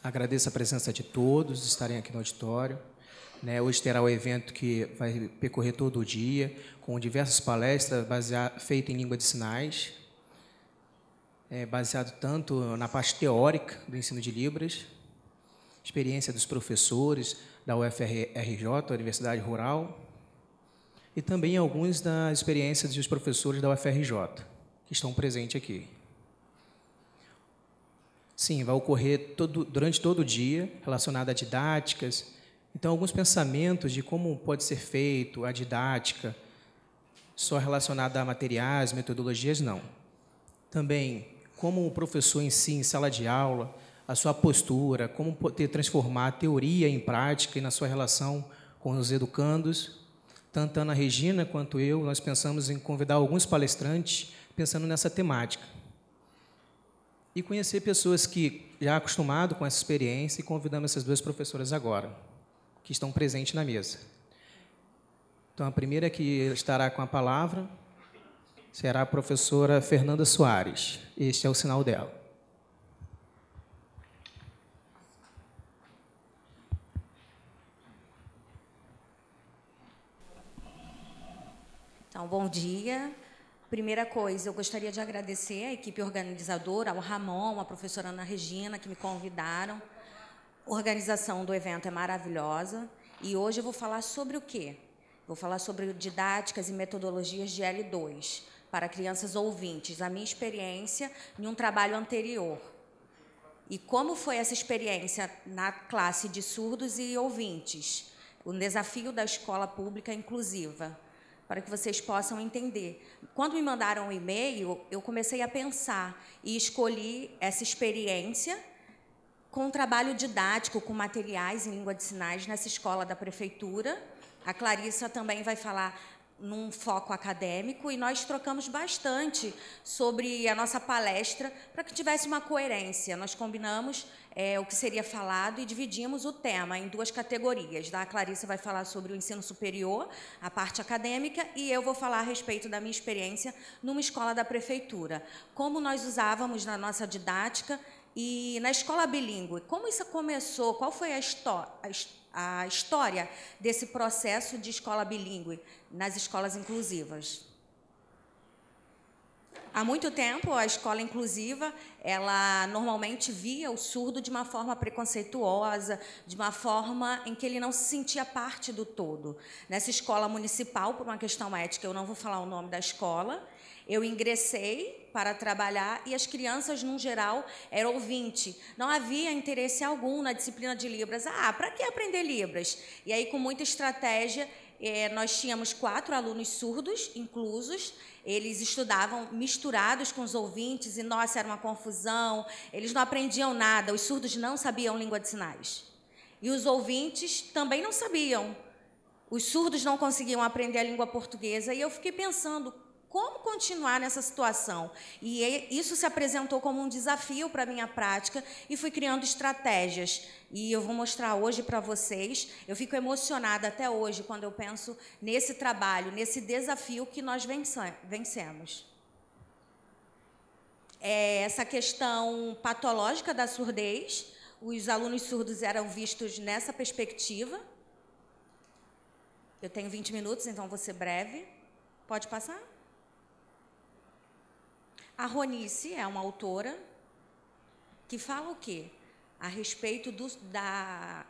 Agradeço a presença de todos, estarem aqui no auditório. Hoje terá o evento que vai percorrer todo o dia, com diversas palestras feitas em língua de sinais, baseado tanto na parte teórica do ensino de Libras, experiência dos professores da UFRJ, Universidade Rural, e também alguns das experiências dos professores da UFRJ, que estão presentes aqui. Sim, vai ocorrer durante todo o dia, relacionado a didáticas. Então, alguns pensamentos de como pode ser feito a didática, só relacionada a materiais, metodologias, não. Também, como o professor em si, em sala de aula, a sua postura, como poder transformar a teoria em prática e na sua relação com os educandos. Tanto a Ana Regina quanto eu, nós pensamos em convidar alguns palestrantes pensando nessa temática. E conhecer pessoas que já acostumadas com essa experiência e convidamos essas duas professoras agora, que estão presentes na mesa. Então, a primeira que estará com a palavra será a professora Fernanda Soares. Este é o sinal dela. Então, bom dia. Primeira coisa, eu gostaria de agradecer à equipe organizadora, ao Ramon, à professora Ana Regina, que me convidaram. A organização do evento é maravilhosa. E hoje eu vou falar sobre o quê? Vou falar sobre didáticas e metodologias de L2, para crianças ouvintes, a minha experiência em um trabalho anterior. E como foi essa experiência na classe de surdos e ouvintes? O desafio da escola pública inclusiva, para que vocês possam entender. Quando me mandaram um e-mail, eu comecei a pensar e escolhi essa experiência com um trabalho didático, com materiais em língua de sinais nessa escola da prefeitura. A Clarissa também vai falar num foco acadêmico e nós trocamos bastante sobre a nossa palestra para que tivesse uma coerência. Nós combinamos o que seria falado e dividimos o tema em duas categorias. A Clarissa vai falar sobre o ensino superior, a parte acadêmica, e eu vou falar a respeito da minha experiência numa escola da prefeitura. Como nós usávamos na nossa didática e na escola bilíngue. Como isso começou? Qual foi a história desse processo de escola bilíngue nas escolas inclusivas? Há muito tempo, a escola inclusiva, ela normalmente via o surdo de uma forma preconceituosa, de uma forma em que ele não se sentia parte do todo. Nessa escola municipal, por uma questão ética, eu não vou falar o nome da escola, eu ingressei para trabalhar e as crianças, no geral, eram ouvintes. Não havia interesse algum na disciplina de Libras. Para que aprender Libras? E aí, com muita estratégia, nós tínhamos 4 alunos surdos inclusos. Eles estudavam misturados com os ouvintes e, nossa, era uma confusão. Eles não aprendiam nada. Os surdos não sabiam língua de sinais. E os ouvintes também não sabiam. Os surdos não conseguiam aprender a língua portuguesa. E eu fiquei pensando, como continuar nessa situação? E isso se apresentou como um desafio para a minha prática e fui criando estratégias. E eu vou mostrar hoje para vocês. Eu fico emocionada até hoje quando eu penso nesse trabalho, nesse desafio que nós vencemos. Essa questão patológica da surdez, os alunos surdos eram vistos nessa perspectiva. Eu tenho 20 minutos, então vou ser breve. Pode passar? A Ronice é uma autora que fala o quê? A respeito da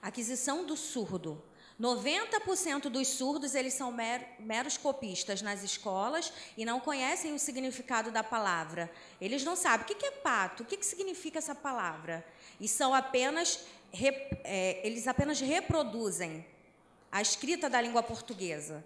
aquisição do surdo. 90% dos surdos eles são meros copistas nas escolas e não conhecem o significado da palavra. Eles não sabem o que é pato, o que significa essa palavra. E são eles apenas reproduzem a escrita da língua portuguesa.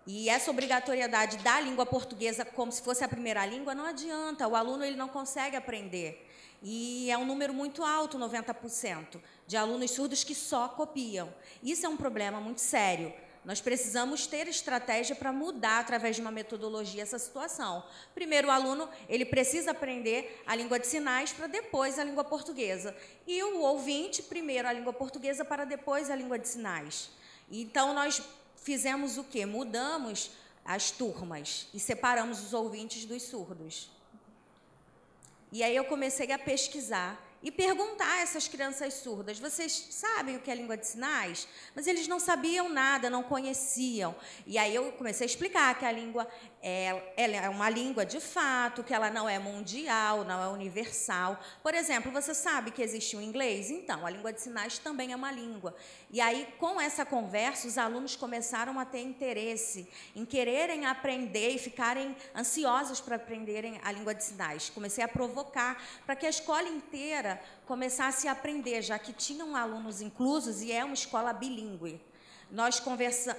E essa obrigatoriedade da língua portuguesa como se fosse a primeira língua não adianta, o aluno ele não consegue aprender. E é um número muito alto, 90%, de alunos surdos que só copiam. Isso é um problema muito sério. Nós precisamos ter estratégia para mudar, através de uma metodologia, essa situação. Primeiro, o aluno ele precisa aprender a língua de sinais para depois a língua portuguesa. E o ouvinte, primeiro a língua portuguesa para depois a língua de sinais. Então, nós fizemos o quê? Mudamos as turmas e separamos os ouvintes dos surdos. E aí eu comecei a pesquisar e perguntar a essas crianças surdas: vocês sabem o que é língua de sinais? Mas eles não sabiam nada, não conheciam. E aí eu comecei a explicar que a língua ela é uma língua de fato, que ela não é mundial, não é universal. Por exemplo, você sabe que existe o inglês? Então, a língua de sinais também é uma língua. E aí, com essa conversa, os alunos começaram a ter interesse em quererem aprender e ficarem ansiosos para aprenderem a língua de sinais. Comecei a provocar para que a escola inteira começasse a aprender, já que tinham alunos inclusos e é uma escola bilíngue.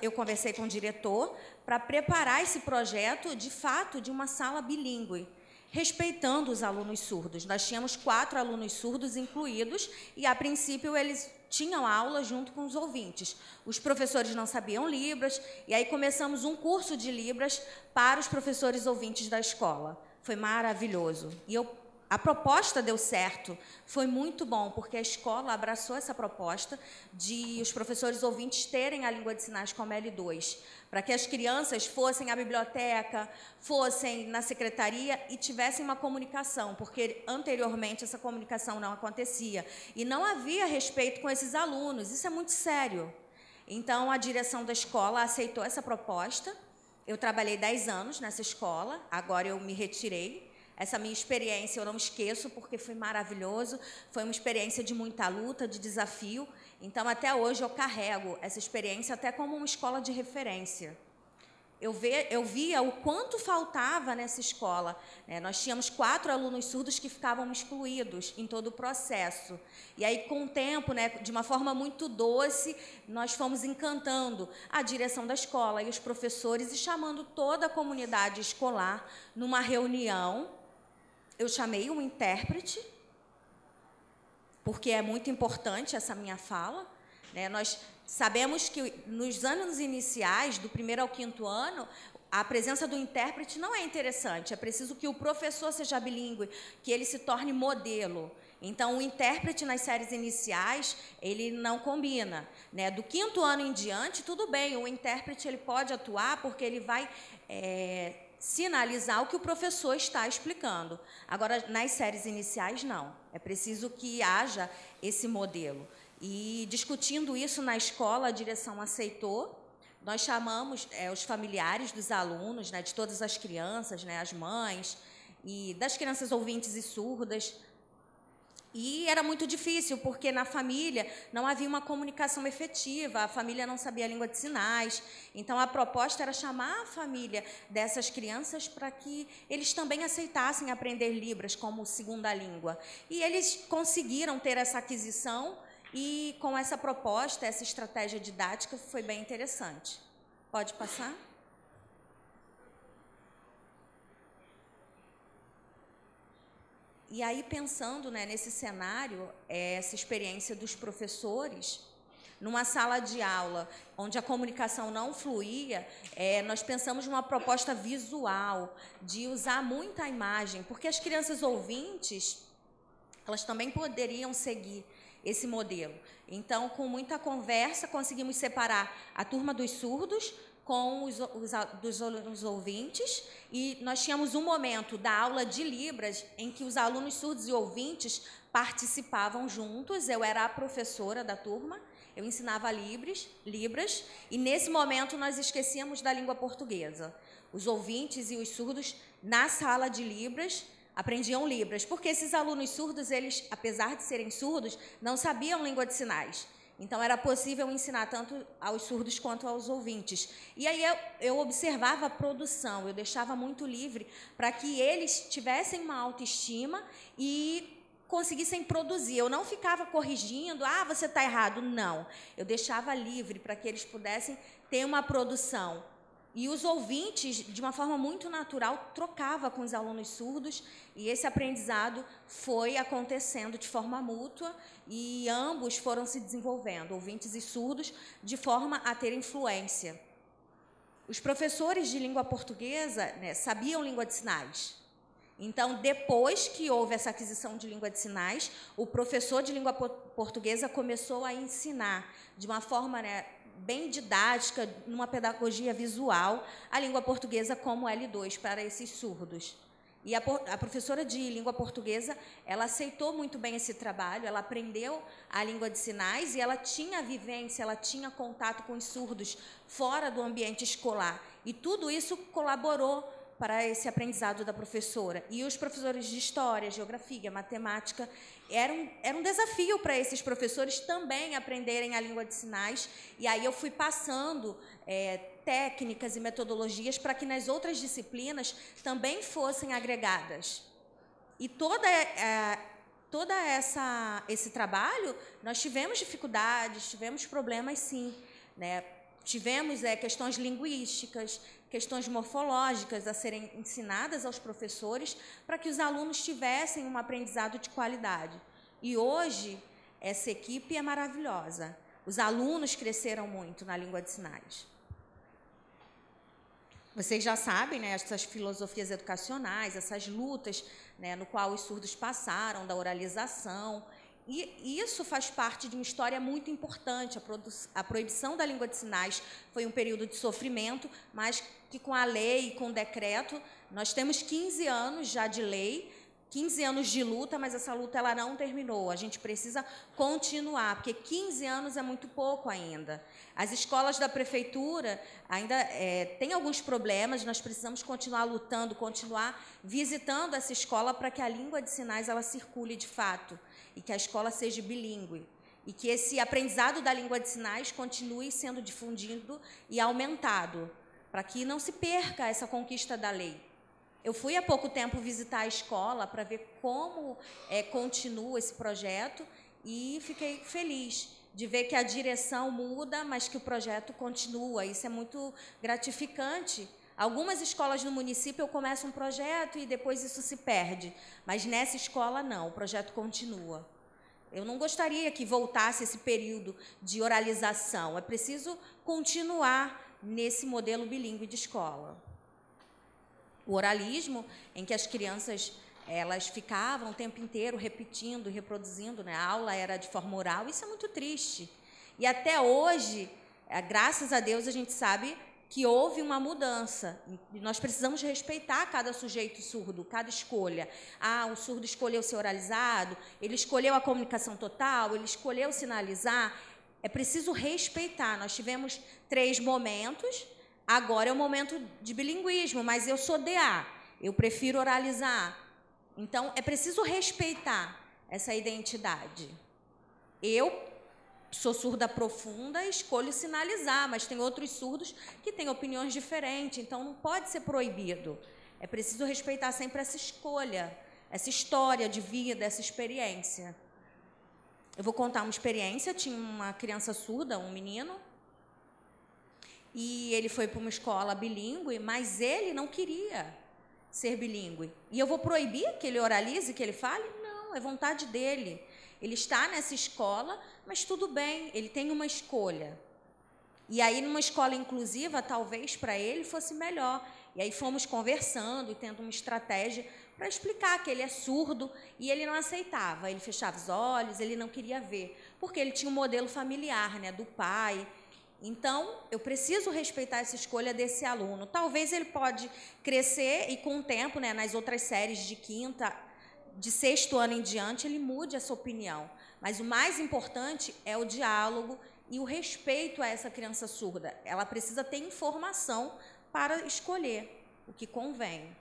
Eu conversei com o diretor para preparar esse projeto, de fato, de uma sala bilíngue, respeitando os alunos surdos. Nós tínhamos 4 alunos surdos incluídos e, a princípio, eles tinham aula junto com os ouvintes. Os professores não sabiam Libras, e aí começamos um curso de Libras para os professores ouvintes da escola. Foi maravilhoso. E a proposta deu certo, foi muito bom, porque a escola abraçou essa proposta de os professores ouvintes terem a língua de sinais como L2, para que as crianças fossem à biblioteca, fossem na secretaria e tivessem uma comunicação, porque anteriormente essa comunicação não acontecia e não havia respeito com esses alunos. Isso é muito sério. Então, a direção da escola aceitou essa proposta. Eu trabalhei 10 anos nessa escola, agora eu me retirei. Essa minha experiência eu não esqueço, porque foi maravilhoso, foi uma experiência de muita luta, de desafio. Então, até hoje, eu carrego essa experiência até como uma escola de referência. Eu via o quanto faltava nessa escola. Nós tínhamos 4 alunos surdos que ficavam excluídos em todo o processo. E aí, com o tempo, de uma forma muito doce, nós fomos encantando a direção da escola e os professores e chamando toda a comunidade escolar numa reunião. Eu chamei um intérprete, porque é muito importante essa minha fala. Nós sabemos que nos anos iniciais, do 1º ao 5º ano, a presença do intérprete não é interessante. É preciso que o professor seja bilíngue, que ele se torne modelo. Então, o intérprete nas séries iniciais, ele não combina. Do 5º ano em diante, tudo bem, o intérprete ele pode atuar porque ele vai sinalizar o que o professor está explicando. Agora, nas séries iniciais, não. É preciso que haja esse modelo. E, discutindo isso na escola, a direção aceitou. Nós chamamos os familiares dos alunos, de todas as crianças, as mães, e das crianças ouvintes e surdas. E era muito difícil, porque na família não havia uma comunicação efetiva, a família não sabia a língua de sinais. Então, a proposta era chamar a família dessas crianças para que eles também aceitassem aprender Libras como segunda língua. E eles conseguiram ter essa aquisição e, com essa proposta, essa estratégia didática, foi bem interessante. Pode passar? E aí, pensando nesse cenário, essa experiência dos professores, numa sala de aula onde a comunicação não fluía, nós pensamos numa proposta visual, de usar muita imagem, porque as crianças ouvintes, elas também poderiam seguir esse modelo. Então, com muita conversa, conseguimos separar a turma dos surdos com os ouvintes, e nós tínhamos um momento da aula de Libras em que os alunos surdos e ouvintes participavam juntos. Eu era a professora da turma, eu ensinava Libras, e nesse momento nós esquecíamos da língua portuguesa. Os ouvintes e os surdos, na sala de Libras, aprendiam Libras, porque esses alunos surdos, eles, apesar de serem surdos, não sabiam língua de sinais. Então, era possível ensinar tanto aos surdos quanto aos ouvintes. E aí eu observava a produção, eu deixava muito livre para que eles tivessem uma autoestima e conseguissem produzir. Eu não ficava corrigindo, você está errado. Não, eu deixava livre para que eles pudessem ter uma produção. E os ouvintes, de uma forma muito natural, trocavam com os alunos surdos, e esse aprendizado foi acontecendo de forma mútua, e ambos foram se desenvolvendo, ouvintes e surdos, de forma a ter influência. Os professores de língua portuguesa sabiam língua de sinais. Então, depois que houve essa aquisição de língua de sinais, o professor de língua portuguesa começou a ensinar de uma forma bem didática, numa pedagogia visual, a língua portuguesa como L2 para esses surdos. E a professora de língua portuguesa, ela aceitou muito bem esse trabalho, ela aprendeu a língua de sinais e ela tinha vivência, ela tinha contato com os surdos fora do ambiente escolar. E tudo isso colaborou para esse aprendizado da professora. E os professores de história, geografia, matemática, era um desafio para esses professores também aprenderem a língua de sinais. E aí eu fui passando técnicas e metodologias para que nas outras disciplinas também fossem agregadas. E esse trabalho, nós tivemos dificuldades, tivemos problemas, sim, né? Tivemos questões linguísticas, questões morfológicas a serem ensinadas aos professores para que os alunos tivessem um aprendizado de qualidade. E hoje, essa equipe é maravilhosa. Os alunos cresceram muito na língua de sinais. Vocês já sabem, né, essas filosofias educacionais, essas lutas, né, no qual os surdos passaram, da oralização. E isso faz parte de uma história muito importante. A proibição da língua de sinais foi um período de sofrimento, mas que com a lei e com o decreto, nós temos 15 anos já de lei, 15 anos de luta, mas essa luta ela não terminou. A gente precisa continuar, porque 15 anos é muito pouco ainda. As escolas da prefeitura ainda têm alguns problemas, nós precisamos continuar lutando, continuar visitando essa escola para que a língua de sinais ela circule de fato e que a escola seja bilíngue e que esse aprendizado da língua de sinais continue sendo difundido e aumentado, para que não se perca essa conquista da lei. Eu fui há pouco tempo visitar a escola para ver como continua esse projeto e fiquei feliz de ver que a direção muda, mas que o projeto continua. Isso é muito gratificante. Algumas escolas no município eu começo um projeto e depois isso se perde, mas nessa escola não, o projeto continua. Eu não gostaria que voltasse esse período de oralização, é preciso continuar nesse modelo bilíngue de escola. O oralismo, em que as crianças elas ficavam o tempo inteiro repetindo e reproduzindo, né? A aula era de forma oral, isso é muito triste. E até hoje, graças a Deus, a gente sabe que houve uma mudança. E nós precisamos respeitar cada sujeito surdo, cada escolha. O surdo escolheu ser oralizado, ele escolheu a comunicação total, ele escolheu sinalizar. É preciso respeitar. Nós tivemos 3 momentos. Agora é o momento de bilinguismo, mas eu sou DA, eu prefiro oralizar. Então, é preciso respeitar essa identidade. Eu sou surda profunda e escolho sinalizar, mas tem outros surdos que têm opiniões diferentes, então não pode ser proibido. É preciso respeitar sempre essa escolha, essa história de vida, essa experiência. Eu vou contar uma experiência. Tinha uma criança surda, um menino, e ele foi para uma escola bilíngue, mas ele não queria ser bilíngue. E eu vou proibir que ele oralize, que ele fale? Não, é vontade dele. Ele está nessa escola, mas tudo bem, ele tem uma escolha. E aí, numa escola inclusiva, talvez para ele fosse melhor. E aí fomos conversando e tendo uma estratégia para explicar que ele é surdo, e ele não aceitava. Ele fechava os olhos, ele não queria ver, porque ele tinha um modelo familiar, né, do pai. Então, eu preciso respeitar essa escolha desse aluno. Talvez ele pode crescer e, com o tempo, né, nas outras séries de de 6º ano em diante, ele mude essa opinião. Mas o mais importante é o diálogo e o respeito a essa criança surda. Ela precisa ter informação para escolher o que convém.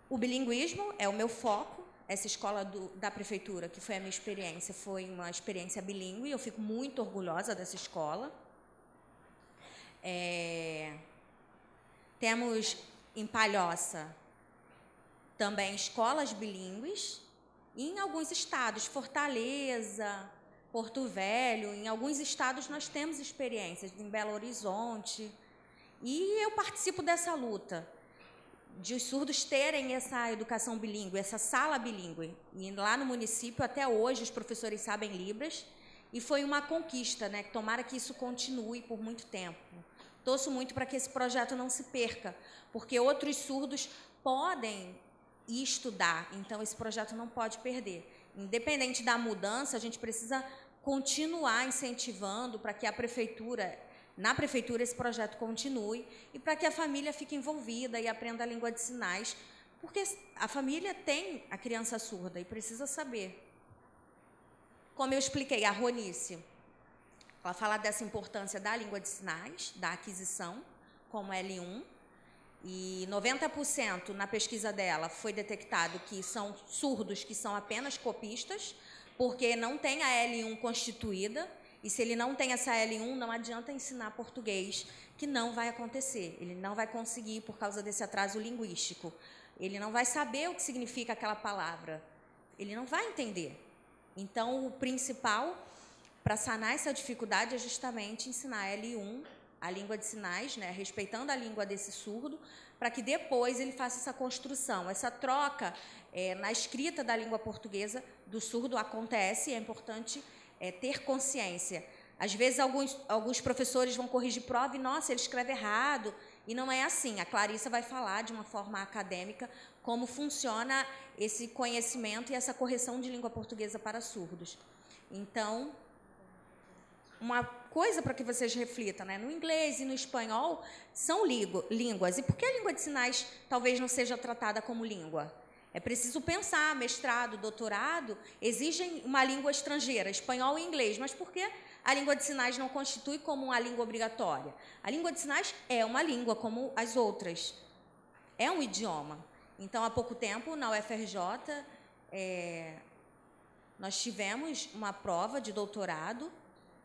O bilinguismo é o meu foco. Essa escola da prefeitura, que foi a minha experiência, foi uma experiência bilíngue, eu fico muito orgulhosa dessa escola. Temos em Palhoça também escolas bilíngues, e em alguns estados, Fortaleza, Porto Velho, em alguns estados nós temos experiências, em Belo Horizonte, e eu participo dessa luta de os surdos terem essa educação bilíngue, essa sala bilíngue. E lá no município, até hoje, os professores sabem Libras, e foi uma conquista, né? Tomara que isso continue por muito tempo. Torço muito para que esse projeto não se perca, porque outros surdos podem ir estudar, então esse projeto não pode perder. Independente da mudança, a gente precisa continuar incentivando para que na prefeitura esse projeto continue e para que a família fique envolvida e aprenda a língua de sinais Porque a família tem a criança surda e precisa saber. Como eu expliquei, a Ronice, ela fala dessa importância da língua de sinais, da aquisição, como L1, e 90% na pesquisa dela foi detectado que são surdos que são apenas copistas, porque não tem a L1 constituída, e se ele não tem essa L1, não adianta ensinar português, que não vai acontecer. Ele não vai conseguir por causa desse atraso linguístico. Ele não vai saber o que significa aquela palavra. Ele não vai entender. Então, o principal para sanar essa dificuldade é justamente ensinar L1, a língua de sinais, né, respeitando a língua desse surdo, para que depois ele faça essa construção. Essa troca na escrita da língua portuguesa do surdo acontece, é importante ter consciência. Às vezes, alguns professores vão corrigir prova e, nossa, ele escreve errado. E não é assim. A Clarissa vai falar de uma forma acadêmica como funciona esse conhecimento e essa correção de língua portuguesa para surdos. Então, uma coisa para que vocês reflitam, né? No inglês e no espanhol são línguas. E por que a língua de sinais talvez não seja tratada como língua? É preciso pensar, mestrado, doutorado, exigem uma língua estrangeira, espanhol e inglês. Mas por que a língua de sinais não constitui como uma língua obrigatória? A língua de sinais é uma língua como as outras. É um idioma. Então, há pouco tempo, na UFRJ, nós tivemos uma prova de doutorado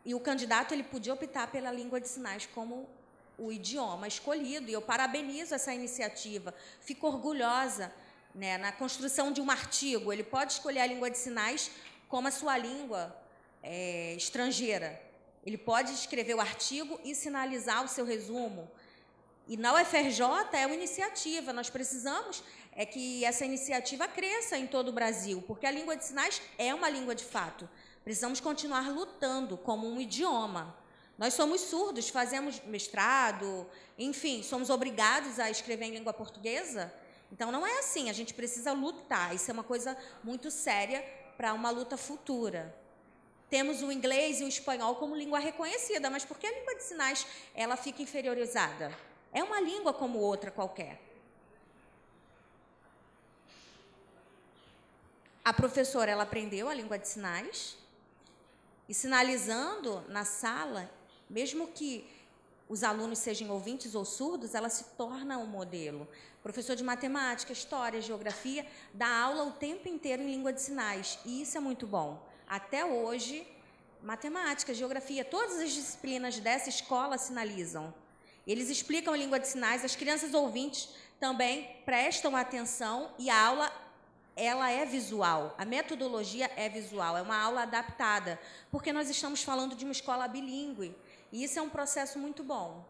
e o candidato ele podia optar pela língua de sinais como o idioma escolhido. E eu parabenizo essa iniciativa. Fico orgulhosa, né, na construção de um artigo. Ele pode escolher a língua de sinais como a sua língua estrangeira. Ele pode escrever o artigo e sinalizar o seu resumo. E na UFRJ é uma iniciativa. Nós precisamos que essa iniciativa cresça em todo o Brasil, porque a língua de sinais é uma língua de fato. Precisamos continuar lutando como um idioma. Nós somos surdos, fazemos mestrado, enfim, somos obrigados a escrever em língua portuguesa. Então, não é assim, a gente precisa lutar. Isso é uma coisa muito séria para uma luta futura. Temos o inglês e o espanhol como língua reconhecida, mas por que a língua de sinais ela fica inferiorizada? É uma língua como outra qualquer. A professora ela aprendeu a língua de sinais e sinalizando na sala, mesmo que os alunos sejam ouvintes ou surdos, ela se torna um modelo. Professor de matemática, história, geografia, dá aula o tempo inteiro em língua de sinais, e isso é muito bom. Até hoje, matemática, geografia, todas as disciplinas dessa escola sinalizam. Eles explicam em língua de sinais, as crianças ouvintes também prestam atenção e a aula ela é visual, a metodologia é visual, é uma aula adaptada, porque nós estamos falando de uma escola bilíngue, e isso é um processo muito bom.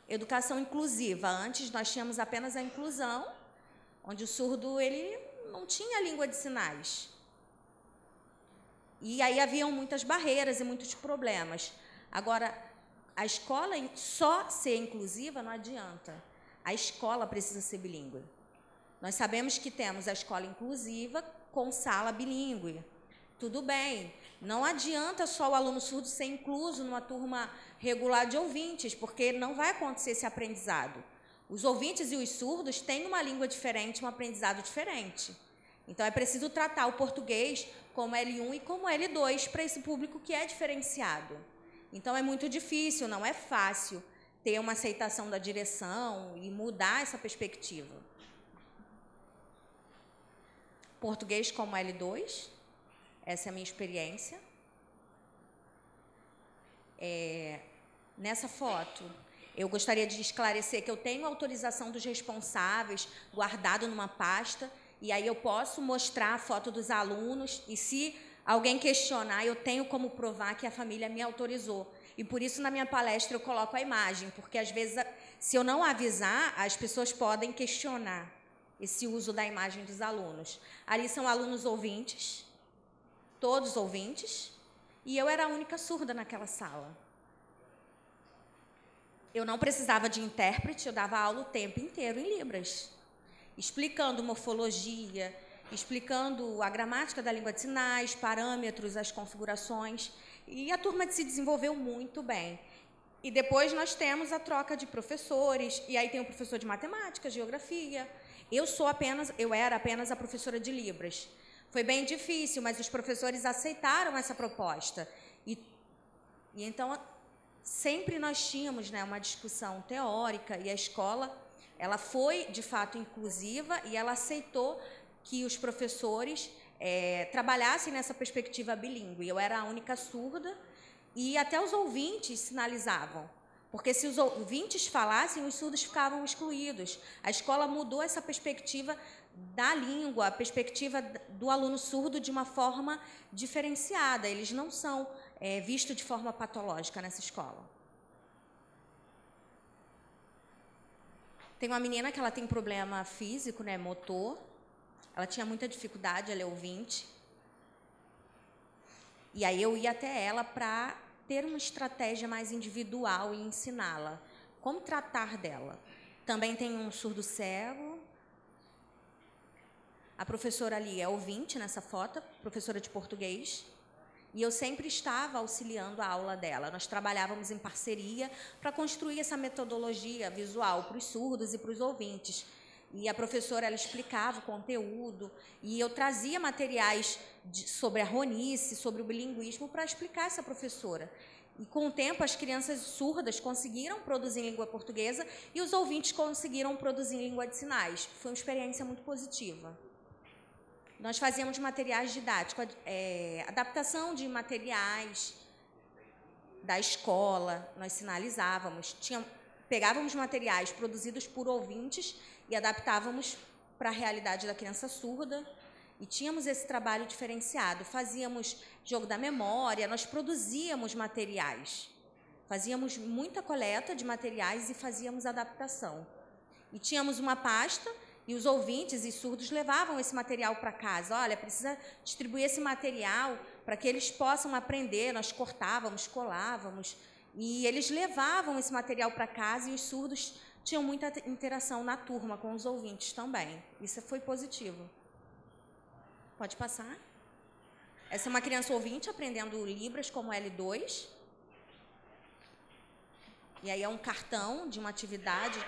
Educação inclusiva. Antes nós tínhamos apenas a inclusão, onde o surdo ele não tinha língua de sinais. E aí haviam muitas barreiras e muitos problemas. Agora, a escola só ser inclusiva não adianta. A escola precisa ser bilíngue. Nós sabemos que temos a escola inclusiva com sala bilíngue. Tudo bem, não adianta só o aluno surdo ser incluso numa turma regular de ouvintes, porque não vai acontecer esse aprendizado. Os ouvintes e os surdos têm uma língua diferente, um aprendizado diferente. Então, é preciso tratar o português como L1 e como L2 para esse público que é diferenciado. Então, é muito difícil, não é fácil ter uma aceitação da direção e mudar essa perspectiva. Português como L2, essa é a minha experiência. Nessa foto, eu gostaria de esclarecer que eu tenho autorização dos responsáveis guardado numa pasta, e aí eu posso mostrar a foto dos alunos, e se alguém questionar, eu tenho como provar que a família me autorizou. E por isso, na minha palestra, eu coloco a imagem, porque às vezes, se eu não avisar, as pessoas podem questionar esse uso da imagem dos alunos. Ali são alunos ouvintes, todos ouvintes, e eu era a única surda naquela sala. Eu não precisava de intérprete, eu dava aula o tempo inteiro em Libras, explicando morfologia, explicando a gramática da língua de sinais, parâmetros, as configurações, e a turma se desenvolveu muito bem. E depois nós temos a troca de professores, e aí tem o professor de matemática, geografia. Eu era apenas a professora de Libras. Foi bem difícil, mas os professores aceitaram essa proposta. E então, sempre nós tínhamos, né, uma discussão teórica, e a escola ela foi, de fato, inclusiva, e ela aceitou que os professores trabalhassem nessa perspectiva bilíngue. Eu era a única surda, e até os ouvintes sinalizavam. Porque se os ouvintes falassem, os surdos ficavam excluídos. A escola mudou essa perspectiva da língua, a perspectiva do aluno surdo de uma forma diferenciada. Eles não são vistos de forma patológica nessa escola. Tem uma menina que ela tem problema físico, né, motor. Ela tinha muita dificuldade, ela é ouvinte. E aí eu ia até ela para ter uma estratégia mais individual e ensiná-la. Como tratar dela. Também tem um surdo cego. A professora ali é ouvinte nessa foto, professora de português. E eu sempre estava auxiliando a aula dela. Nós trabalhávamos em parceria para construir essa metodologia visual para os surdos e para os ouvintes. E a professora ela explicava o conteúdo, e eu trazia materiais sobre a ronice, sobre o bilinguismo, para explicar essa professora. E, com o tempo, as crianças surdas conseguiram produzir em língua portuguesa e os ouvintes conseguiram produzir em língua de sinais. Foi uma experiência muito positiva. Nós fazíamos materiais didáticos, adaptação de materiais da escola, nós sinalizávamos. Pegávamos materiais produzidos por ouvintes e adaptávamos para a realidade da criança surda, e tínhamos esse trabalho diferenciado. Fazíamos jogo da memória, nós produzíamos materiais, fazíamos muita coleta de materiais e fazíamos adaptação. E tínhamos uma pasta, e os ouvintes e surdos levavam esse material para casa. Olha, precisa distribuir esse material para que eles possam aprender. Nós cortávamos, colávamos, e eles levavam esse material para casa, e os surdos tinham muita interação na turma com os ouvintes também. Isso foi positivo. Pode passar. Essa é uma criança ouvinte aprendendo Libras como L2. E aí é um cartão de uma atividade,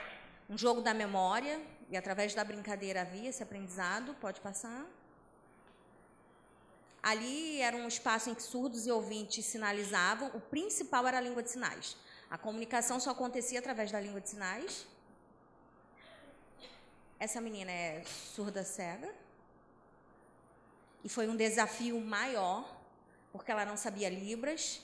um jogo da memória, e através da brincadeira havia esse aprendizado. Pode passar. Ali era um espaço em que surdos e ouvintes sinalizavam. O principal era a língua de sinais. A comunicação só acontecia através da língua de sinais. Essa menina é surda cega. E foi um desafio maior, porque ela não sabia Libras.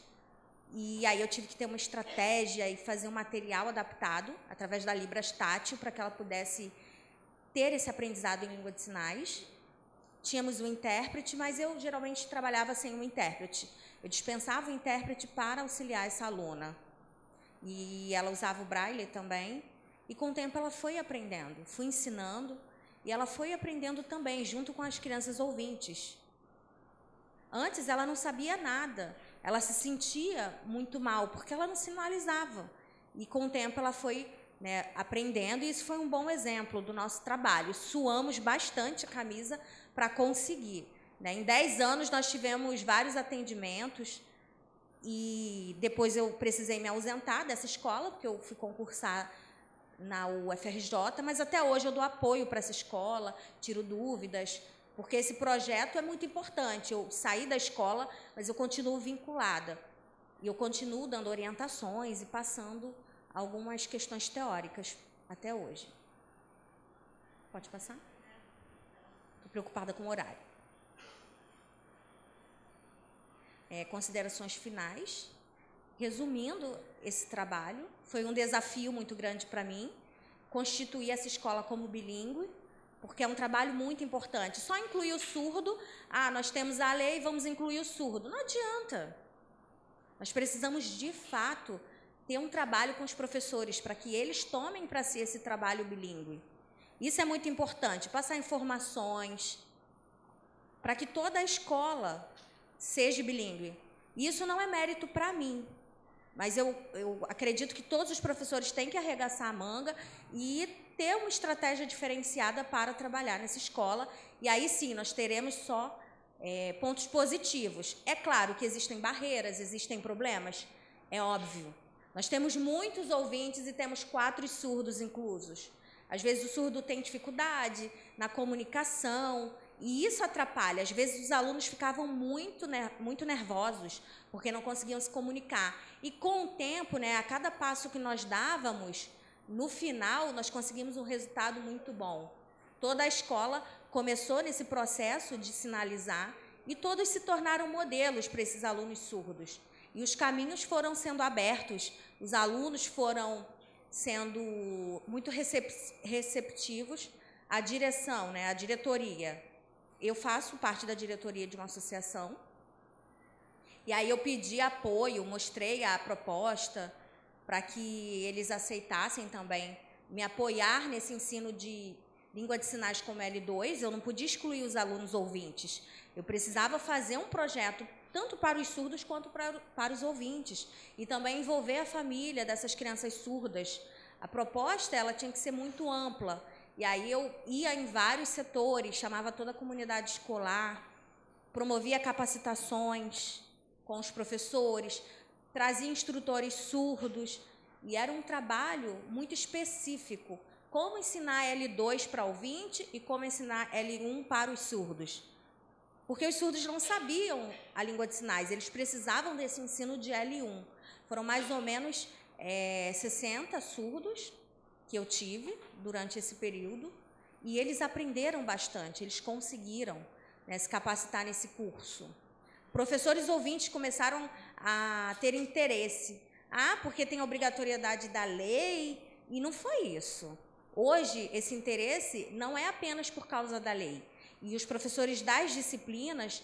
E aí eu tive que ter uma estratégia e fazer um material adaptado, através da Libras tátil, para que ela pudesse ter esse aprendizado em língua de sinais. Tínhamos um intérprete, mas eu geralmente trabalhava sem um intérprete. Eu dispensava o intérprete para auxiliar essa aluna. E ela usava o braille também. E com o tempo ela foi aprendendo, fui ensinando, e ela foi aprendendo também, junto com as crianças ouvintes. Antes ela não sabia nada, ela se sentia muito mal, porque ela não sinalizava. E com o tempo ela foi, né, aprendendo, e isso foi um bom exemplo do nosso trabalho. Suamos bastante a camisa para conseguir. Né? Em 10 anos nós tivemos vários atendimentos, e depois eu precisei me ausentar dessa escola, porque eu fui concursar na UFRJ, mas até hoje eu dou apoio para essa escola, tiro dúvidas, porque esse projeto é muito importante. Eu saí da escola, mas eu continuo vinculada. E eu continuo dando orientações e passando algumas questões teóricas até hoje. Pode passar? Estou preocupada com o horário. Considerações finais. Resumindo esse trabalho, foi um desafio muito grande para mim, constituir essa escola como bilíngue, porque é um trabalho muito importante. Só incluir o surdo, nós temos a lei, vamos incluir o surdo. Não adianta. Nós precisamos, de fato, ter um trabalho com os professores, para que eles tomem para si esse trabalho bilíngue. Isso é muito importante, passar informações, para que toda a escola seja bilíngue. Isso não é mérito para mim, mas eu acredito que todos os professores têm que arregaçar a manga e ter uma estratégia diferenciada para trabalhar nessa escola, e aí sim nós teremos só pontos positivos. É claro que existem barreiras, existem problemas, é óbvio, Nós temos muitos ouvintes e temos 4 surdos inclusos. Às vezes o surdo tem dificuldade na comunicação e isso atrapalha. Às vezes os alunos ficavam muito nervosos porque não conseguiam se comunicar. E com o tempo, a cada passo que nós dávamos, no final nós conseguimos um resultado muito bom. Toda a escola começou nesse processo de sinalizar e todos se tornaram modelos para esses alunos surdos. E os caminhos foram sendo abertos, os alunos foram sendo muito receptivos. A direção, a diretoria, eu faço parte da diretoria de uma associação, e aí eu pedi apoio, mostrei a proposta para que eles aceitassem também me apoiar nesse ensino de língua de sinais como L2. Eu não podia excluir os alunos ouvintes, eu precisava fazer um projeto tanto para os surdos quanto para os ouvintes, e também envolver a família dessas crianças surdas. A proposta ela tinha que ser muito ampla, e aí eu ia em vários setores, chamava toda a comunidade escolar, promovia capacitações com os professores, trazia instrutores surdos, e era um trabalho muito específico, como ensinar L2 para ouvinte e como ensinar L1 para os surdos. Porque os surdos não sabiam a língua de sinais, eles precisavam desse ensino de L1. Foram mais ou menos 60 surdos que eu tive durante esse período, e eles aprenderam bastante, eles conseguiram se capacitar nesse curso. Professores ouvintes começaram a ter interesse. Porque tem obrigatoriedade da lei, e não foi isso. Hoje, esse interesse não é apenas por causa da lei. E os professores das disciplinas,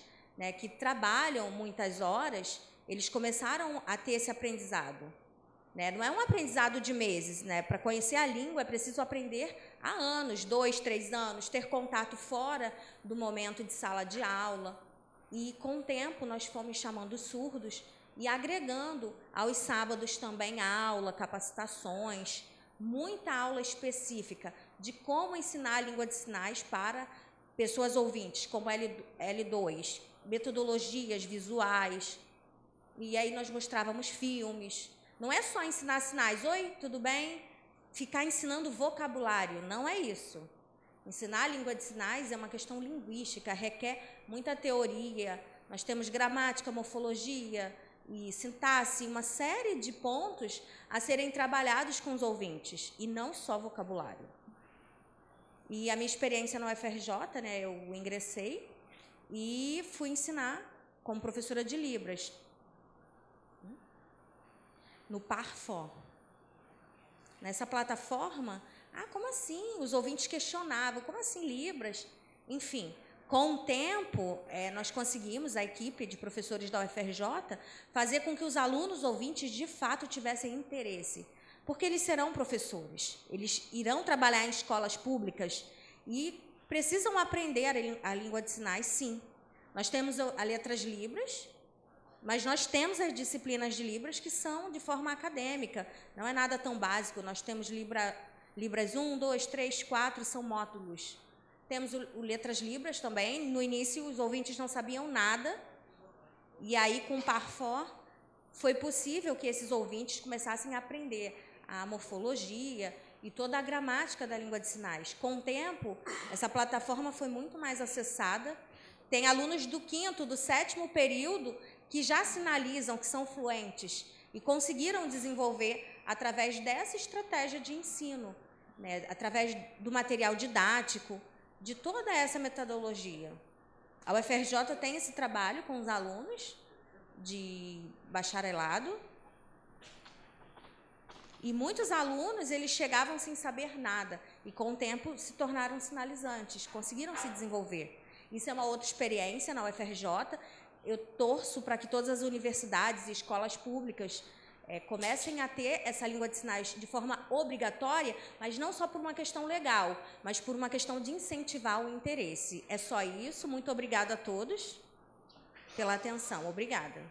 que trabalham muitas horas, eles começaram a ter esse aprendizado. Não é um aprendizado de meses. Para conhecer a língua é preciso aprender há anos, 2, 3 anos, ter contato fora do momento de sala de aula. E, com o tempo, nós fomos chamando os surdos e agregando aos sábados também aula, capacitações, muita aula específica de como ensinar a língua de sinais para pessoas ouvintes, como L2, metodologias visuais, e aí nós mostrávamos filmes. Não é só ensinar sinais, oi, tudo bem? Ficar ensinando vocabulário, não é isso. Ensinar a língua de sinais é uma questão linguística, requer muita teoria. Nós temos gramática, morfologia e sintaxe, uma série de pontos a serem trabalhados com os ouvintes, e não só vocabulário. E a minha experiência na UFRJ, eu ingressei e fui ensinar como professora de Libras, no Parfó. Nessa plataforma, como assim? Os ouvintes questionavam, como assim Libras? Enfim, com o tempo, nós conseguimos, a equipe de professores da UFRJ, fazer com que os alunos ouvintes, de fato, tivessem interesse. Porque eles serão professores, eles irão trabalhar em escolas públicas e precisam aprender a língua de sinais, sim. Nós temos a Letras Libras, mas nós temos as disciplinas de Libras que são de forma acadêmica, não é nada tão básico. Nós temos Libras 1, 2, 3, 4, são módulos. Temos o Letras Libras também. No início, os ouvintes não sabiam nada, e aí, com o Parfó, foi possível que esses ouvintes começassem a aprender a morfologia e toda a gramática da língua de sinais. Com o tempo, essa plataforma foi muito mais acessada. Tem alunos do 5º, do 7º período que já sinalizam que são fluentes e conseguiram desenvolver através dessa estratégia de ensino, através do material didático, de toda essa metodologia. A UFRJ tem esse trabalho com os alunos de bacharelado, e muitos alunos eles chegavam sem saber nada e, com o tempo, se tornaram sinalizantes, conseguiram se desenvolver. Isso é uma outra experiência na UFRJ. Eu torço para que todas as universidades e escolas públicas comecem a ter essa língua de sinais de forma obrigatória, mas não só por uma questão legal, mas por uma questão de incentivar o interesse. É só isso. Muito obrigada a todos pela atenção. Obrigada.